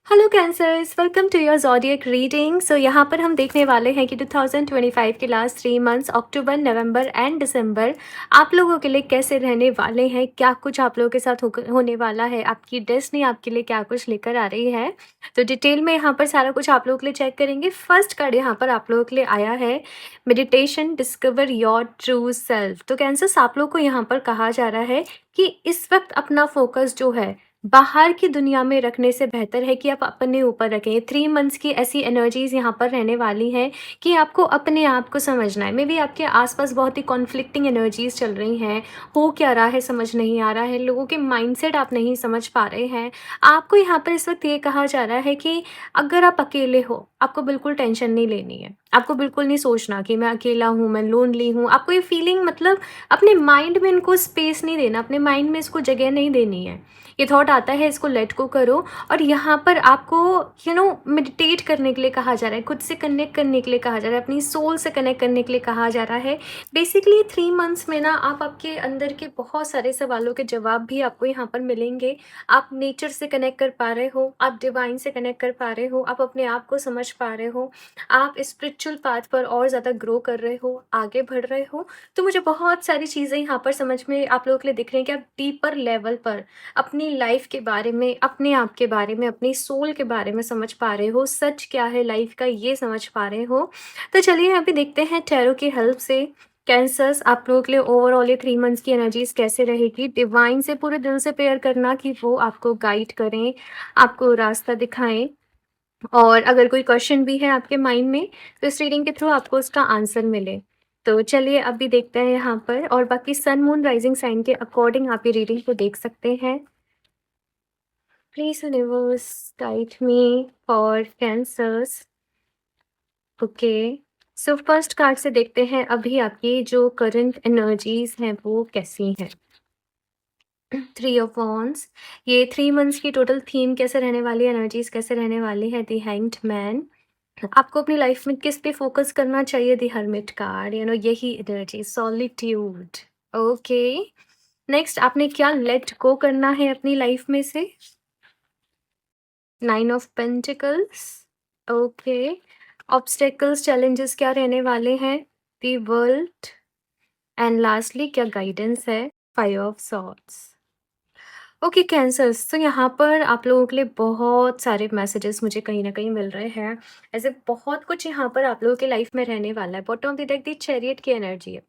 Hello Cancers, welcome to your zodiac reading. So यहाँ पर हम देखने वाले हैं कि 2025 के last 3 months October, November and December आप लोगों के लिए कैसे रहने वाले हैं, क्या कुछ आप लोगों के साथ होने वाला है, आपकी डेस्टिनी आपके लिए क्या कुछ लेकर आ रही है। तो डिटेल में यहाँ पर सारा कुछ आप लोगों के लिए चेक करेंगे। फर्स्ट कार्ड यहाँ पर आप लोगों के लिए आया है meditation, discover your true self. तो कैंसर्स, आप लोगों को यहाँ पर कहा जा रहा है कि इस वक्त अपना फोकस जो है बाहर की दुनिया में रखने से बेहतर है कि आप अपने ऊपर रखें। 3 मंथ्स की ऐसी एनर्जीज़ यहाँ पर रहने वाली हैं कि आपको अपने आप को समझना है। मेबी आपके आस-पास बहुत ही कॉन्फ्लिक्टिंग एनर्जीज़ चल रही हैं, हो क्या रहा है समझ नहीं आ रहा है, लोगों के माइंडसेट आप नहीं समझ पा रहे हैं। आपको यहाँ पर इस वक़्त ये कहा जा रहा है कि अगर आप अकेले हो, आपको बिल्कुल टेंशन नहीं लेनी है। आपको बिल्कुल नहीं सोचना कि मैं अकेला हूँ, मैं लोनली हूँ। आपको ये फीलिंग मतलब अपने माइंड में इनको स्पेस नहीं देना, अपने माइंड में इसको जगह नहीं देनी है। ये थॉट आता है, इसको लेट गो करो। और यहाँ पर आपको मेडिटेट करने के लिए कहा जा रहा है, खुद से कनेक्ट करने के लिए कहा जा रहा है, अपनी सोल से कनेक्ट करने के लिए कहा जा रहा है। बेसिकली 3 मंथ्स में ना आप आपके अंदर के बहुत सारे सवालों के जवाब भी आपको यहाँ पर मिलेंगे। आप नेचर से कनेक्ट कर पा रहे हो, आप डिवाइन से कनेक्ट कर पा रहे हो, आप अपने आप को समझ पा रहे हो, आप स्पिरिचुअल पाथ पर और ज़्यादा ग्रो कर रहे हो, आगे बढ़ रहे हो। तो मुझे बहुत सारी चीज़ें यहाँ पर समझ में आप लोगों के लिए दिख रही हैं कि आप डीपर लेवल पर अपनी लाइफ के बारे में, अपने आप के बारे में, अपनी सोल के बारे में समझ पा रहे हो, सच क्या है लाइफ का ये समझ पा रहे हो। तो चलिए अभी देखते हैं टैरो की हेल्प से कैंसर्स आप लोगों के लिए ओवरऑल ये 3 मंथ्स की एनर्जीज कैसे रहेगी। डिवाइन से पूरे दिल से प्रेयर करना कि वो आपको गाइड करें, आपको रास्ता दिखाएं। और अगर कोई क्वेश्चन भी है आपके माइंड में तो इस रीडिंग के थ्रू आपको उसका आंसर मिले। तो चलिए अभी देखते हैं यहाँ पर, और बाकी सन मून राइजिंग साइन के अकॉर्डिंग आप ये रीडिंग को देख सकते हैं। Please universe guide me for cancers. Okay, so first card से देखते हैं अभी आपकी जो करंट एनर्जीज हैं वो कैसी हैं। 3 ऑफ वॉन्ड्स, ये 3 मंथ्स की टोटल थीम कैसे रहने वाली है, एनर्जीज कैसे रहने वाली है। द हैंग्ड मैन, आपको अपनी लाइफ में किस पे फोकस करना चाहिए। द हर्मिट कार्ड, यही एनर्जी, सॉलिट्यूड। ओके, नेक्स्ट आपने क्या लेट गो करना है अपनी लाइफ में से। 9 of pentacles. Okay, obstacles, challenges क्या रहने वाले हैं। द वर्ल्ड, एंड लास्टली क्या गाइडेंस है। 5 ऑफ सॉर्ड्स। ओके कैंसर्स, तो यहाँ पर आप लोगों के लिए बहुत सारे मैसेजेस मुझे कहीं ना कहीं मिल रहे हैं। ऐसे बहुत कुछ यहाँ पर आप लोगों की लाइफ में रहने वाला है। Bottom of the deck the chariot की एनर्जी है।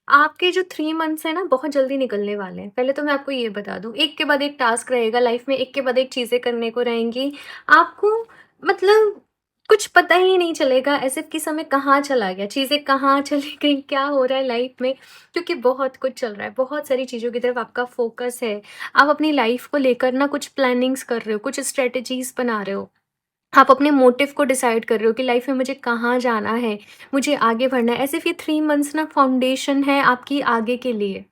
आपके जो 3 मंथ्स है ना बहुत जल्दी निकलने वाले हैं। पहले तो मैं आपको ये बता दूं, एक के बाद एक टास्क रहेगा लाइफ में, एक के बाद एक चीज़ें करने को रहेंगी आपको। मतलब कुछ पता ही नहीं चलेगा ऐसे कि समय कहाँ चला गया, चीज़ें कहाँ चली गई, क्या हो रहा है लाइफ में। क्योंकि बहुत कुछ चल रहा है, बहुत सारी चीज़ों की तरफ आपका फोकस है। आप अपनी लाइफ को लेकर ना कुछ प्लानिंग्स कर रहे हो, कुछ स्ट्रेटजीज बना रहे हो। आप अपने मोटिव को डिसाइड कर रहे हो कि लाइफ में मुझे कहाँ जाना है, मुझे आगे बढ़ना है। ऐसे ये 3 मंथ्स ना फाउंडेशन है आपकी आगे के लिए।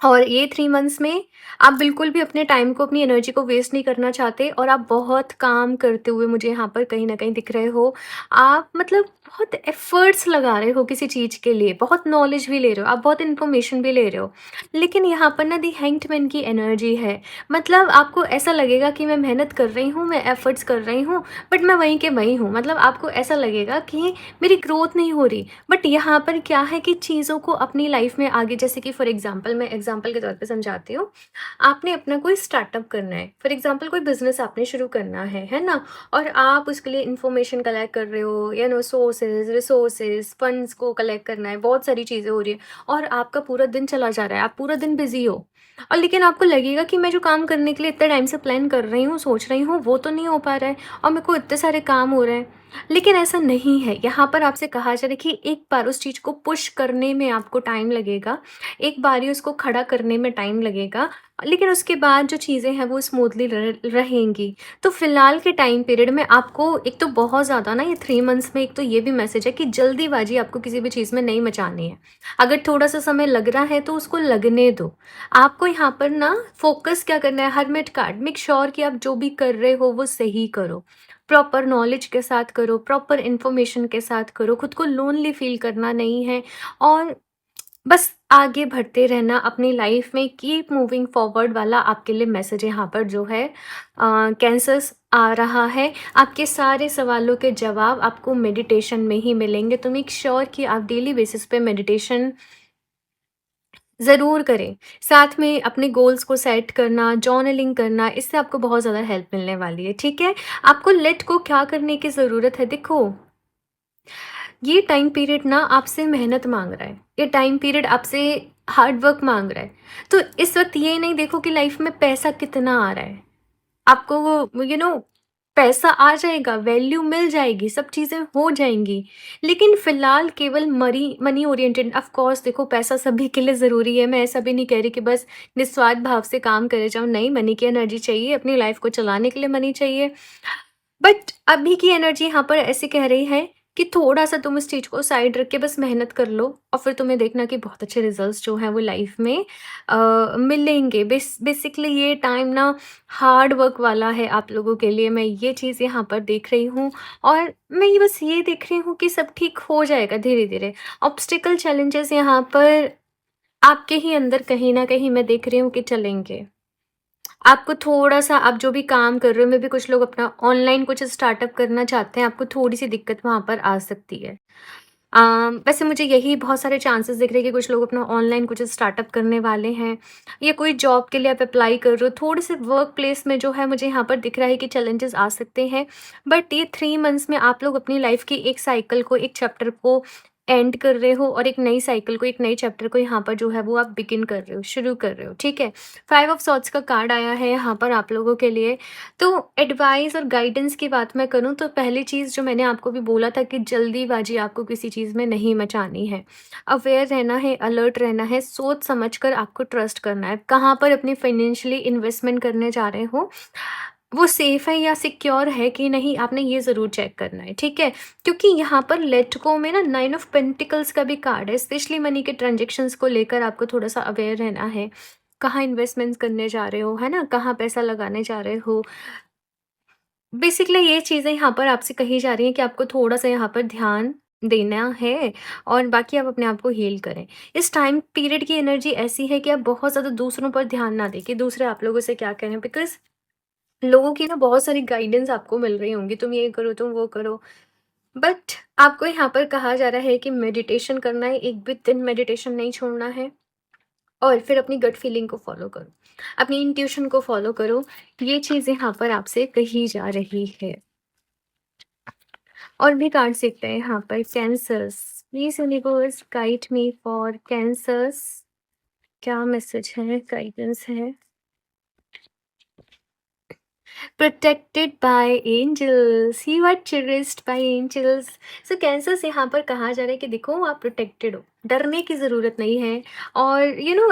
और ये 3 मंथ्स में आप बिल्कुल भी अपने टाइम को, अपनी एनर्जी को वेस्ट नहीं करना चाहते, और आप बहुत काम करते हुए मुझे यहाँ पर कहीं न कहीं दिख रहे हो। आप मतलब बहुत एफ़र्ट्स लगा रहे हो किसी चीज़ के लिए, बहुत नॉलेज भी ले रहे हो, आप बहुत इन्फॉर्मेशन भी ले रहे हो। लेकिन यहाँ पर ना दी हैंग्ड मैन की एनर्जी है। मतलब आपको ऐसा लगेगा कि मैं मेहनत कर रही हूँ, मैं एफ़र्ट्स कर रही हूँ, बट मैं वहीं के वहीं हूँ। मतलब आपको ऐसा लगेगा कि मेरी ग्रोथ नहीं हो रही। बट यहाँ पर क्या है कि चीज़ों को अपनी लाइफ में आगे, जैसे कि फॉर एग्जांपल, मैं एग्जांपल के तौर पे समझाती हूँ। आपने अपना कोई स्टार्टअप करना है, फॉर एग्जांपल कोई बिजनेस आपने शुरू करना है ना। और आप उसके लिए इंफॉर्मेशन कलेक्ट कर रहे हो, सोर्सेज, रिसोर्सेज, फंड्स को कलेक्ट करना है, बहुत सारी चीज़ें हो रही है। और आपका पूरा दिन चला जा रहा है, आप पूरा दिन बिजी हो। और लेकिन आपको लगेगा कि मैं जो काम करने के लिए इतने टाइम से प्लान कर रही हूँ, सोच रही हूँ, वो तो नहीं हो पा रहा है, और मेरे को इतने सारे काम हो रहे हैं। लेकिन ऐसा नहीं है। यहाँ पर आपसे कहा जा रहा है कि एक बार उस चीज़ को पुश करने में आपको टाइम लगेगा, एक बार ही उसको खड़ा करने में टाइम लगेगा, लेकिन उसके बाद जो चीज़ें हैं वो स्मूथली रहेंगी। तो फिलहाल के टाइम पीरियड में आपको एक तो बहुत ज़्यादा ना, ये 3 मंथ्स में एक तो ये भी मैसेज है कि जल्दीबाजी आपको किसी भी चीज़ में नहीं मचानी है। अगर थोड़ा सा समय लग रहा है तो उसको लगने दो। आपको यहाँ पर ना फोकस क्या करना है, हरमिट कार्ड, मेक श्योर कि आप जो भी कर रहे हो वो सही करो, प्रॉपर नॉलेज के साथ करो, प्रॉपर इन्फॉर्मेशन के साथ करो, खुद को लोनली फील करना नहीं है। और बस आगे बढ़ते रहना अपनी लाइफ में, कीप मूविंग फॉरवर्ड वाला आपके लिए मैसेज यहाँ पर जो है कैंसर्स आ रहा है। आपके सारे सवालों के जवाब आपको मेडिटेशन में ही मिलेंगे, तो मेक श्योर कि आप डेली बेसिस पे मेडिटेशन ज़रूर करें। साथ में अपने गोल्स को सेट करना, जर्नलिंग करना, इससे आपको बहुत ज़्यादा हेल्प मिलने वाली है, ठीक है? आपको लेट को क्या करने की ज़रूरत है? देखो, ये टाइम पीरियड ना आपसे मेहनत माँग रहा है। ये टाइम पीरियड आपसे हार्ड वर्क माँग रहा है। तो इस वक़्त ये नहीं देखो कि लाइफ़ में पैसा कितना आ रहा है। आपको वो पैसा आ जाएगा, वैल्यू मिल जाएगी, सब चीज़ें हो जाएँगी। लेकिन फ़िलहाल केवल मरी मनी ओरिएंटेड, ऑफ़ कोर्स देखो, पैसा सभी के लिए ज़रूरी है। मैं ऐसा भी नहीं कह रही कि बस निस्वार्थ भाव से काम करे जाओ, नहीं, मनी की एनर्जी चाहिए, अपनी लाइफ़ को चलाने के लिए मनी चाहिए। बट अभी की एनर्जी यहाँ पर ऐसे कह रही है कि थोड़ा-सा तुम इस चीज़ को साइड रख के बस मेहनत कर लो, और फिर तुम्हें देखना कि बहुत अच्छे रिज़ल्ट्स जो हैं वो लाइफ़ में मिलेंगे। बेसिकली ये टाइम ना हार्ड वर्क वाला है आप लोगों के लिए, मैं ये चीज़ यहाँ पर देख रही हूँ, और मैं ये बस ये देख रही हूँ कि सब ठीक हो जाएगा धीरे-धीरे। ऑब्स्टिकल चैलेंजेस यहाँ पर आपके ही अंदर कहीं न कहीं मैं देख रही हूँ कि चलेंगे। आपको थोड़ा-सा, आप जो भी काम कर रहे हो, मे बी कुछ लोग अपना ऑनलाइन कुछ स्टार्टअप करना चाहते हैं, आपको थोड़ी-सी दिक्कत वहाँ पर आ सकती है। वैसे मुझे यही बहुत सारे चांसेस दिख रहे हैं कि कुछ लोग अपना ऑनलाइन कुछ स्टार्टअप करने वाले हैं, या कोई जॉब के लिए आप अप्लाई कर रहे हो, थोड़े-से वर्क प्लेस में जो है मुझे यहाँ पर दिख रहा है कि चैलेंजेस आ सकते हैं। बट ये 3 मंथ्स में आप लोग अपनी लाइफ़ की एक साइकिल को, एक चैप्टर को एंड कर रहे हो, और एक नई साइकिल को, एक नए चैप्टर को यहाँ पर जो है वो आप बिगिन कर रहे हो, शुरू कर रहे हो, ठीक है? 5 ऑफ सॉर्ड्स का कार्ड आया है यहाँ पर आप लोगों के लिए। तो एडवाइस और गाइडेंस की बात मैं करूँ तो पहली चीज़ जो मैंने आपको भी बोला था कि जल्दीबाजी आपको किसी चीज़ में नहीं मचानी है। अवेयर रहना है, अलर्ट रहना है, सोच समझ कर आपको ट्रस्ट करना है। कहाँ पर अपनी फाइनेंशियली इन्वेस्टमेंट करने जा रहे हो, वो सेफ़ है या सिक्योर है कि नहीं, आपने ये ज़रूर चेक करना है, ठीक है? क्योंकि यहाँ पर लेट गो में ना 9 ऑफ पेंटिकल्स का भी कार्ड है, स्पेशली मनी के ट्रांज़ैक्शंस को लेकर आपको थोड़ा-सा अवेयर रहना है। कहाँ इन्वेस्टमेंट्स करने जा रहे हो, है ना? कहाँ पैसा लगाने जा रहे हो? बेसिकली ये चीज़ें यहाँ पर आपसे कही जा रही हैं कि आपको थोड़ा-सा यहाँ पर ध्यान देना है, और बाकी आप अपने आप को हील करें। इस टाइम पीरियड की एनर्जी ऐसी है कि आप बहुत ज़्यादा दूसरों पर ध्यान ना दें कि दूसरे आप लोगों से क्या कह रहे हैं, बिकॉज़ लोगों की ना बहुत सारी गाइडेंस आपको मिल रही होंगी, तुम ये करो, तुम वो करो। बट आपको यहाँ पर कहा जा रहा है कि मेडिटेशन करना है, एक भी दिन मेडिटेशन नहीं छोड़ना है, और फिर अपनी गट फीलिंग को फॉलो करो, अपनी इंट्यूशन को फॉलो करो। ये चीज़ यहाँ पर आपसे कही जा रही है। और भी कार्ड्स देखते हैं यहाँ पर। Cancers, please universe guide me for cancers. क्या मैसेज है, गाइडेंस है? Protected by angels, you are cherished by angels. So cancers यहाँ पर कहा जा रहा है कि देखो, आप प्रोटेक्टेड हो, डरने की ज़रूरत नहीं है। और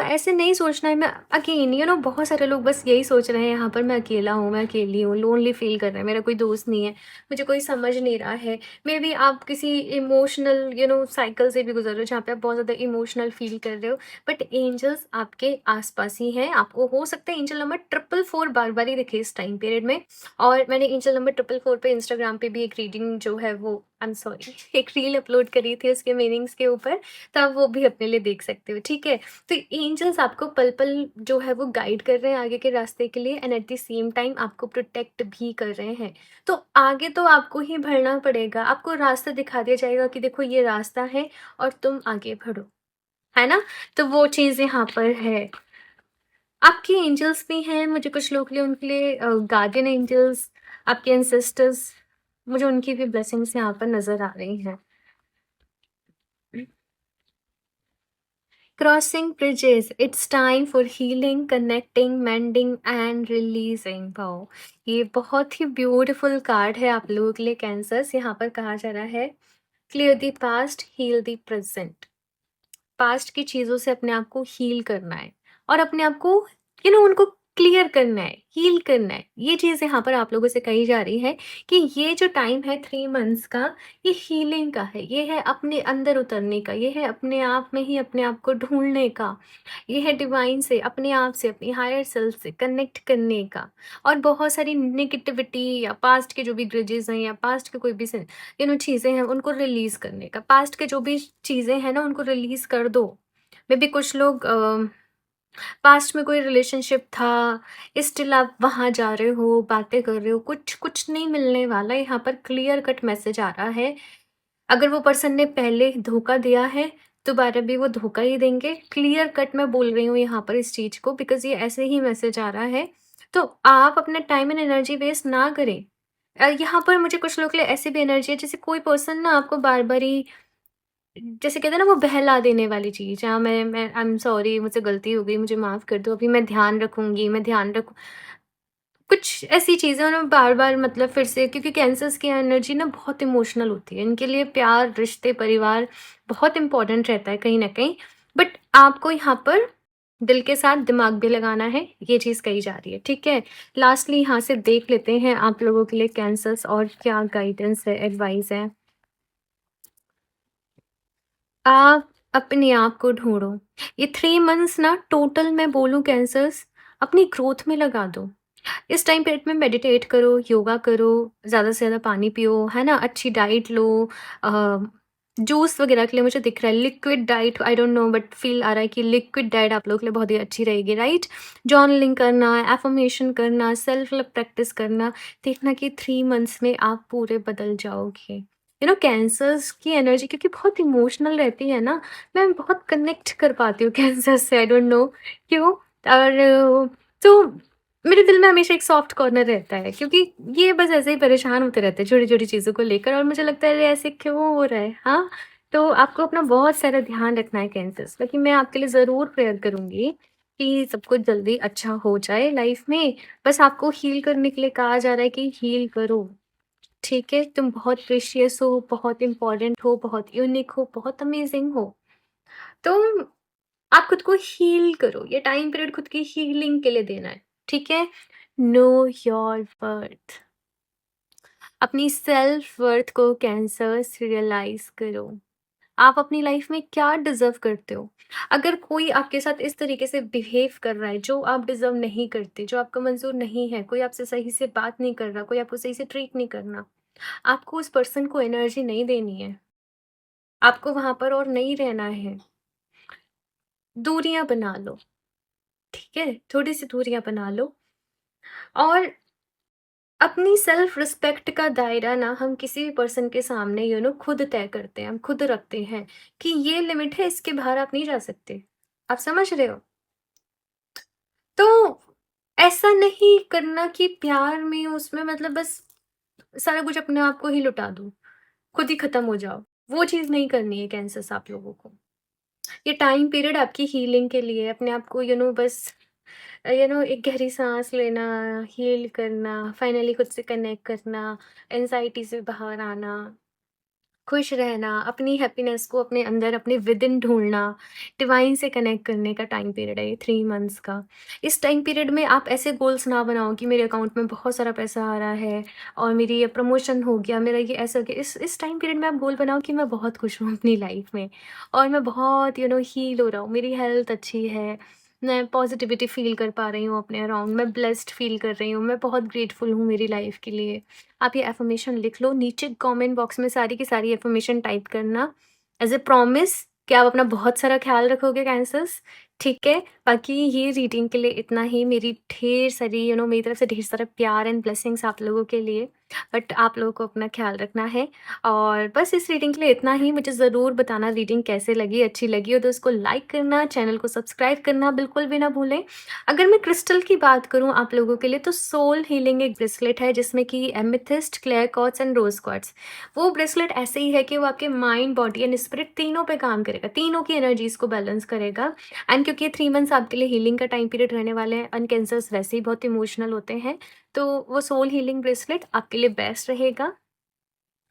ऐसे नहीं सोचना है। मैं अगेन, बहुत सारे लोग बस यही सोच रहे हैं यहाँ पर, मैं अकेला हूँ, मैं अकेली हूँ, लोनली फील कर रहे हैं, मेरा कोई दोस्त नहीं है, मुझे कोई समझ नहीं रहा है। मे बी आप किसी इमोशनल साइकिल से भी गुजर रहे हो जहाँ पे आप बहुत ज़्यादा इमोशनल फील कर रहे हो। बट एंजल्स आपके आसपास ही हैं। आपको हो सकता है एंजल नंबर 444 बार बार ही दिखे इस टाइम पीरियड में। और मैंने एंजल नंबर 444 पे इंस्टाग्राम पे भी एक रीडिंग जो है वो, आई एम सॉरी, एक रील अपलोड करी थी उसके मीनिंग्स के ऊपर, तो आप वो भी अपने लिए देख सकते हो, ठीक है? तो एंजल्स आपको पल पल जो है वो गाइड कर रहे हैं आगे के रास्ते के लिए, and at the same time आपको प्रोटेक्ट भी कर रहे हैं। तो आगे तो आपको ही बढ़ना पड़ेगा, आपको रास्ता दिखा दिया जाएगा कि देखो ये रास्ता है और तुम आगे बढ़ो, है ना? तो वो चीज़ यहाँ पर है। आपके एंजल्स भी हैं, मुझे कुछ लोग के लिए उनके लिए गार्डियन एंजल्स, आपके एंसेस्टर्स, मुझे उनकी भी ब्लेसिंग्स यहाँ पर नज़र आ रही हैं। Crossing bridges, it's time for healing, connecting, mending and releasing. Wow! ये बहुत ही ब्यूटीफुल कार्ड है आप लोगों के लिए कैंसर्स। यहाँ पर कहा जा रहा है, clear the past, heal the present. Past की चीज़ों से अपने आप को हील करना है, और अपने आप को उनको क्लियर करना है, हील करना है। ये चीज़ यहाँ पर आप लोगों से कही जा रही है कि ये जो टाइम है 3 मंथ्स का, ये हीलिंग का है, ये है अपने अंदर उतरने का, ये है अपने आप में ही अपने आप को ढूँढने का, ये है डिवाइन से, अपने आप से, अपनी हायर सेल्फ से कनेक्ट करने का। और बहुत सारी नेगेटिविटी या पास्ट के जो भी ग्रजेस हैं, या पास्ट के कोई भी चीज़ें हैं, उनको रिलीज़ करने का। पास्ट के जो भी चीज़ें हैं ना, उनको रिलीज़ कर दो। मे बी कुछ लोग पास्ट में कोई रिलेशनशिप था, स्टिल आप वहाँ जा रहे हो, बातें कर रहे हो, कुछ कुछ नहीं मिलने वाला है, यहाँ पर क्लियर कट मैसेज आ रहा है। अगर वो पर्सन ने पहले धोखा दिया है, दोबारा भी वो धोखा ही देंगे। क्लियर कट मैं बोल रही हूँ यहाँ पर इस चीज़ को, बिकॉज़ ये ऐसे ही मैसेज आ रहा है। तो आप अपना टाइम एंड एनर्जी वेस्ट ना करें। यहाँ पर मुझे कुछ लोग के लिए ऐसी भी एनर्जी है, जैसे कोई पर्सन ना आपको बार-बार ही, जैसे कहते हैं ना, वो बहला देने वाली चीज़, हाँ, मैं आई एम सॉरी, मुझसे गलती हो गई, मुझे माफ़ कर दो, अभी मैं ध्यान रखूँगी, मैं ध्यान रखूँ, कुछ ऐसी चीज़ें उन्हें बार-बार, मतलब फिर से, क्योंकि कैंसर्स की एनर्जी ना बहुत इमोशनल होती है। इनके लिए प्यार, रिश्ते, परिवार बहुत इम्पोर्टेंट रहता है कहीं न कहीं। बट आपको यहाँ पर दिल के साथ दिमाग भी लगाना है, ये चीज़ कही जा रही है, ठीक है? लास्टली यहाँ से देख लेते हैं आप लोगों के लिए कैंसर्स और क्या गाइडेंस है, एडवाइस है। आप अपने आप को ढूँढो। ये 3 मंथ्स ना टोटल मैं बोलूँ कैंसर्स, अपनी ग्रोथ में लगा दो। इस टाइम पीरियड में मेडिटेट करो, योगा करो, ज़्यादा से ज़्यादा पानी पियो, है ना? अच्छी डाइट लो। अ, जूस वगैरह के लिए मुझे दिख रहा है liquid diet, I don't know, but feel आ रहा है कि लिक्विड डाइट आप लोगों के लिए बहुत ही अच्छी रहेगी, राइट? जर्नलिंग करना, अफ़र्मेशन करना, सेल्फ लव प्रैक्टिस करना, देखना कि 3 मंथ्स में आप पूरे बदल जाओगे। कैंसर्स की एनर्जी क्योंकि बहुत इमोशनल रहती है ना, मैं बहुत कनेक्ट कर पाती हूँ कैंसर से, आई डोंट नो क्यों? और तो मेरे दिल में हमेशा एक सॉफ्ट कॉर्नर रहता है, क्योंकि ये बस ऐसे ही परेशान होते रहते हैं छोटी-छोटी चीज़ों को लेकर, और मुझे लगता है अरे ऐसे क्यों हो रहा है, हाँ? तो आपको अपना बहुत सारा ध्यान रखना है कैंसर्स, बाकी मैं आपके लिए ज़रूर प्रेयर करूँगी कि सब कुछ जल्दी अच्छा हो जाए लाइफ में। बस आपको हील करने के लिए कहा जा रहा है कि हील करो, ठीक है? तुम बहुत प्रेशियस हो, बहुत इम्पोर्टेंट हो, बहुत यूनिक हो, बहुत अमेज़िंग हो। तो आप खुद को हील करो, ये टाइम पीरियड खुद की हीलिंग के लिए देना है, ठीक है? नो योर वर्थ, अपनी सेल्फ वर्थ को कैंसर्स रियलाइज करो। आप अपनी लाइफ में क्या डिजर्व करते हो? अगर कोई आपके साथ इस तरीके से बिहेव कर रहा है जो आप डिजर्व नहीं करते, जो आपको मंजूर नहीं है, कोई आपसे सही से बात नहीं कर रहा, कोई आपको सही से ट्रीट नहीं करना, आपको उस पर्सन को एनर्जी नहीं देनी है, आपको वहां पर और नहीं रहना है। दूरियां बना लो, ठीक है? थोड़ी सी दूरियां बना लो। और अपनी सेल्फ रिस्पेक्ट का दायरा ना हम किसी भी पर्सन के सामने खुद तय करते हैं, हम खुद रखते हैं कि ये लिमिट है, इसके बाहर आप नहीं जा सकते। आप समझ रहे हो? तो ऐसा नहीं करना कि प्यार में, उसमें मतलब बस सारा कुछ अपने आप को ही लुटा दो, खुद ही खत्म हो जाओ। वो चीज़ नहीं करनी है कैंसर्स आप लोगों को। ये टाइम पीरियड आपकी हीलिंग के लिए, अपने आप को बस एक गहरी सांस लेना, हील करना, फाइनली खुद से कनेक्ट करना, एंजाइटी से बाहर आना, खुश रहना, अपनी हैप्पीनेस को अपने अंदर, अपने विदिन ढूँढना, डिवाइन से कनेक्ट करने का टाइम पीरियड है ये 3 मंथ्स का। इस टाइम पीरियड में आप ऐसे गोल्स ना बनाओ कि मेरे अकाउंट में बहुत सारा पैसा आ रहा है और मेरी ये प्रमोशन हो गया, मेरा ये ऐसा हो गया। इस टाइम पीरियड में आप गोल बनाओ कि मैं बहुत खुश हूँ अपनी लाइफ में और मैं बहुत हील हो रहा हूँ, मेरी हेल्थ अच्छी है, मैं पॉजिटिविटी फ़ील कर पा रही हूँ अपने अराउंड, मैं ब्लेस्ड फ़ील कर रही हूँ, मैं बहुत ग्रेटफुल हूँ मेरी लाइफ के लिए। आप ये अफ़र्मेशन लिख लो, नीचे कमेंट बॉक्स में सारी की सारी अफ़र्मेशन टाइप करना एज़ अ प्रॉमिस कि आप अपना बहुत सारा ख़्याल रखोगे कैंसर्स, ठीक है? बाकी ये रीडिंग के लिए इतना ही, मेरी ढेर सारी मेरी तरफ से ढेर सारा प्यार एंड ब्लेसिंग्स आप लोगों के लिए। बट आप लोगों को अपना ख़्याल रखना है और बस इस रीडिंग के लिए इतना ही। मुझे ज़रूर बताना रीडिंग कैसे लगी, अच्छी लगी हो तो उसको लाइक करना, चैनल को सब्सक्राइब करना बिल्कुल भी ना भूलें। अगर मैं क्रिस्टल की बात करूँ आप लोगों के लिए, तो सोल हीलिंग एक ब्रेसलेट है जिसमें कि amethyst, clear quartz and rose quartz. वो ब्रेसलेट ऐसे ही है कि वो आपके माइंड, बॉडी एंड स्पिरिट तीनों पे काम करेगा, तीनों की एनर्जीज़ को बैलेंस करेगा। एंड क्योंकि ये 3 मंथ्स आपके लिए हीलिंग का टाइम पीरियड रहने वाले हैं एंड कैंसर्स वैसे ही बहुत इमोशनल होते हैं, तो वो सोल हीलिंग ब्रेसलेट आपके लिए बेस्ट रहेगा।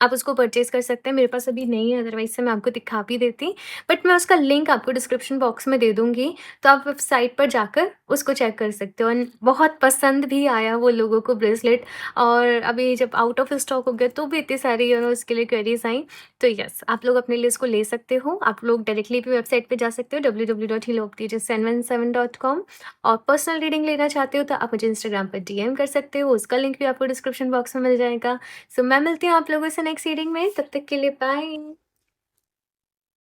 आप उसको परचेज़ कर सकते हैं, मेरे पास अभी नहीं है, अदरवाइज़ से मैं आपको दिखा भी देती। बट मैं उसका लिंक आपको डिस्क्रिप्शन बॉक्स में दे दूँगी, तो आप वेबसाइट पर जाकर उसको चेक कर सकते हो। एंड बहुत पसंद भी आया वो लोगों को ब्रेसलेट, और अभी जब आउट ऑफ स्टॉक हो गया तो भी इतनी सारी उसके लिए क्वेरीज़ आई। तो येस, आप लोग अपने लिए इसको ले सकते हो। आप लोग डायरेक्टली भी वेबसाइट पे जा सकते हो www.healofteachers717.com, और पर्सनल रीडिंग लेना चाहते हो तो आप मुझे इंस्टाग्राम पर डीएम कर सकते हो, उसका लिंक भी आपको डिस्क्रिप्शन बॉक्स में मिल जाएगा। सो मैं मिलती हूँ आप लोगों से नेक्स्ट रीडिंग में, तब तक के लिए बाय।